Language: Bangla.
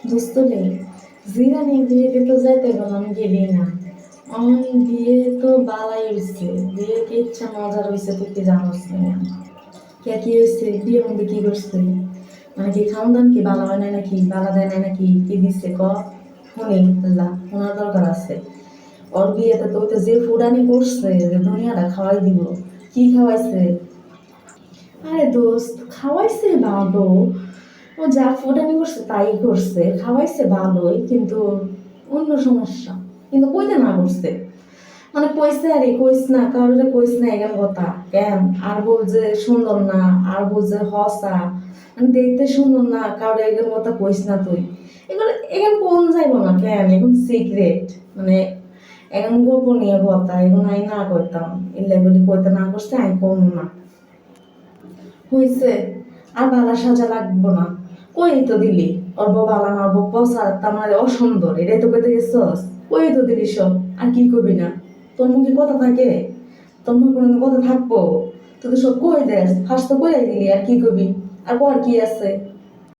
দোস্ত রে, জিরানি বিয়েতে তো যাইতে গেলাম, গেলি না। আমার বিয়ে তো বালাই হয়েছে, বিয়ে কি ইচ্ছা মজার হয়েছে তুই কি জানোস না? কে কি হয়েছে বিয়ের মধ্যে কি করছে? মানে কি খাওন দান কি বালা হয় না নাকি, বালা দেয় না নাকি, কি দিচ্ছে ক? শুনি আল্লাহ, শোনার দরকার আছে। ওর বিয়েতে তো ওই তো যে ফুডানি করছে, যে দুনিয়াটা খাওয়াই দিব। কি খাওয়াইছে? আরে দোস্ত, খাওয়াইছে ভালো। ও যা ফুটানি করছে তাই করছে, খাওয়াইছে ভালোই, কিন্তু অন্য সমস্যা। কিন্তু কইতে না করছে, মানে কইছে আরে কইস না, কারোরে কইস না এরকম কথা কেন? আর বল যে সুন্দর না, আর বল যে হসা, মানে দেখতে সুন্দর না, কারোর এরকম কথা কইস না তুই। এগুলো এখানে কোন যাইব না কেন, এখন সিক্রেট, মানে এখন গোপনীয় কথা, এখন আমি না করতাম। এলে বলি কইতে না করছে, আমি কম না। হইছে, আর বালা সাজা লাগবো না। কই তো দিলি ওর বউ বালা না, ওর বউ পচা, তার মানে অসুন্দর, এটাই তো কইতে গেছস। কই তো দিলি সব, আর কি করবি না? তোর মুখে কথা থাকে? তোর মুখে কোনো কথা থাকবো? তুই তো সব কই দেস, ফার্স্ট তো কইয়াই দিলি, আর কি করবি? আর পর কি আছে?